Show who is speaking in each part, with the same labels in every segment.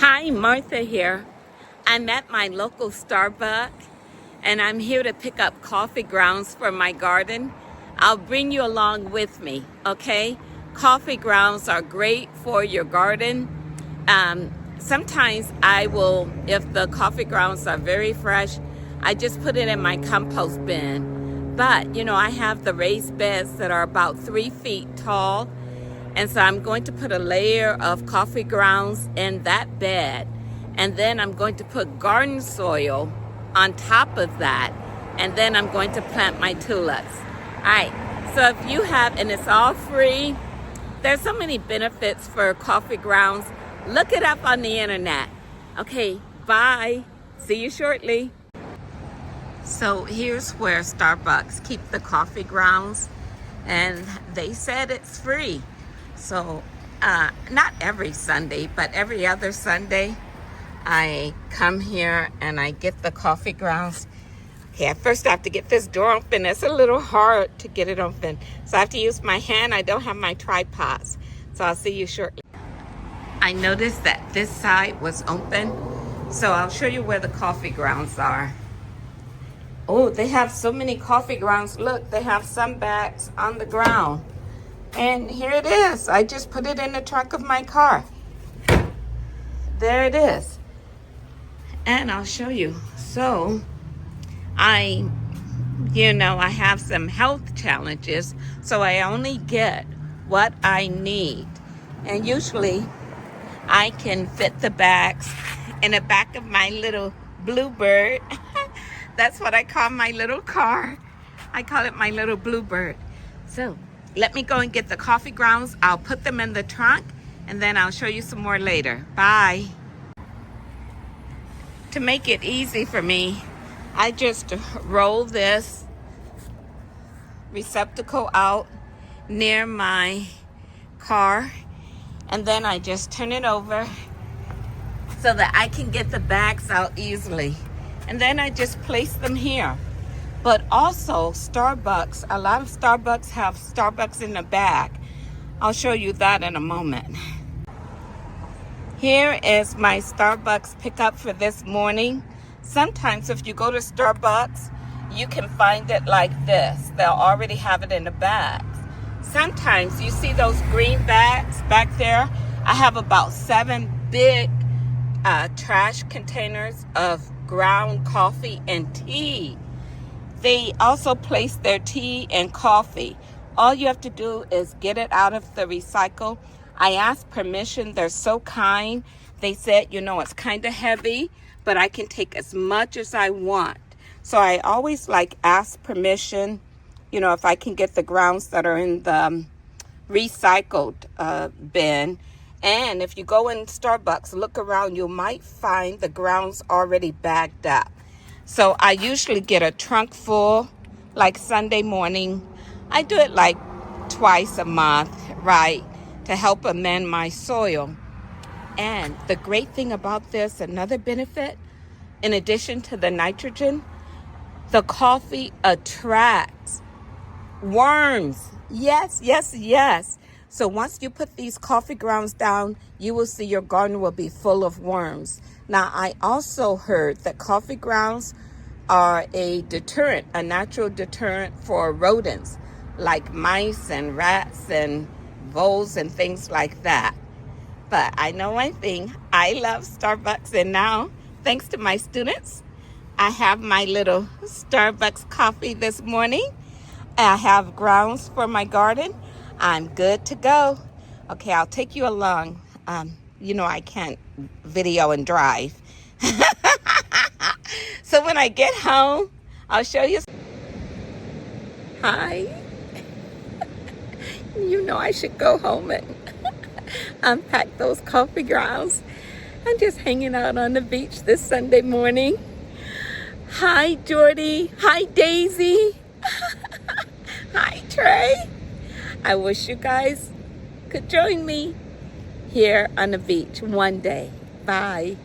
Speaker 1: Hi, Martha here. I'm at my local Starbucks and I'm here to pick up coffee grounds for my garden. I'll bring you along with me, okay? Coffee grounds are great for your garden. Sometimes I will, if the coffee grounds are very fresh, I just put it in my compost bin. But, I have the raised beds that are about 3 feet tall. And so I'm going to put a layer of coffee grounds in that bed. And then I'm going to put garden soil on top of that. And then I'm going to plant my tulips. All right, so if you have, and it's all free, there's so many benefits for coffee grounds. Look it up on the internet. Okay, bye. See you shortly. So here's where Starbucks keep the coffee grounds. And they said it's free. So not every Sunday, but every other Sunday, I come here and I get the coffee grounds. Okay, first I have to get this door open. It's a little hard to get it open. So I have to use my hand. I don't have my tripods. So I'll see you shortly. I noticed that this side was open. So I'll show you where the coffee grounds are. Oh, they have so many coffee grounds. Look, they have some bags on the ground. And here it is. I just put it in the trunk of my car. There it is. And I'll show you. So, I have some health challenges. So I only get what I need. And usually, I can fit the bags in the back of my little bluebird. That's what I call my little car. I call it my little bluebird. So, let me go and get the coffee grounds. I'll put them in the trunk and then I'll show you some more later. Bye. To make it easy for me, I just roll this receptacle out near my car and then I just turn it over so that I can get the bags out easily. And then I just place them here. But also Starbucks, a lot of Starbucks have Starbucks in the bag. I'll show you that in a moment. Here is my Starbucks pickup for this morning. Sometimes if you go to Starbucks, you can find it like this. They'll already have it in the bags. Sometimes you see those green bags back there. I have about 7 big trash containers of ground coffee and tea. They also place their tea and coffee. All you have to do is get it out of the recycle. I asked permission. They're so kind. They said, it's kind of heavy, but I can take as much as I want. So I always ask permission, if I can get the grounds that are in the recycled bin. And if you go in Starbucks, look around, you might find the grounds already bagged up. So I usually get a trunk full, like Sunday morning. I do it twice a month, right, to help amend my soil. And the great thing about this, another benefit, in addition to the nitrogen, the coffee attracts worms. Yes, yes, yes. So once you put these coffee grounds down, you will see your garden will be full of worms. Now, I also heard that coffee grounds are a deterrent, a natural deterrent for rodents, like mice and rats and voles and things like that. But I know one thing, I love Starbucks, and now, thanks to my students, I have my little Starbucks coffee this morning. I have grounds for my garden. I'm good to go. Okay, I'll take you along. I can't video and drive. So when I get home, I'll show you. Hi. I should go home and unpack those coffee grounds. I'm just hanging out on the beach this Sunday morning. Hi, Jordy. Hi, Daisy. Hi, Trey. I wish you guys could join me here on the beach one day. Bye.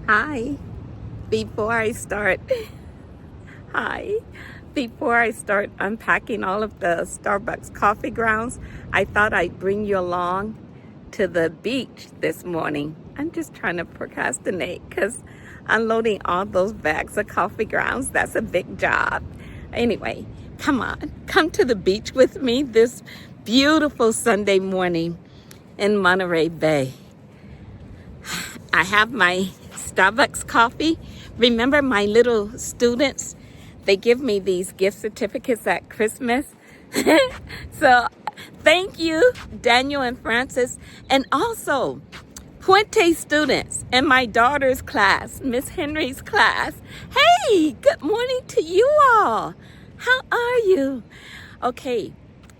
Speaker 1: Hi. Before I start, hi. Before I start unpacking all of the Starbucks coffee grounds, I thought I'd bring you along to the beach this morning. I'm just trying to procrastinate because unloading all those bags of coffee grounds, that's a big job. Anyway, come on, come to the beach with me this beautiful Sunday morning in Monterey Bay. I have my Starbucks coffee. Remember my little students? They give me these gift certificates at Christmas. So thank you, Daniel and Francis. And also, Puente students in my daughter's class, Miss Henry's class. Hey, good morning to you all. How are you? Okay,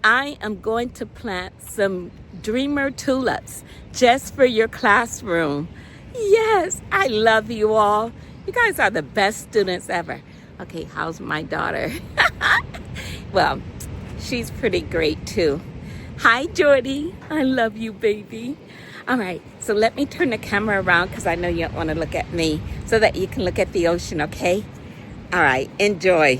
Speaker 1: I am going to plant some dreamer tulips just for your classroom. Yes, I love you all. You guys are the best students ever. Okay, how's my daughter? Well, she's pretty great too. Hi, Jordy. I love you, baby. All right, so let me turn the camera around because I know you don't want to look at me so that you can look at the ocean, okay? All right, enjoy.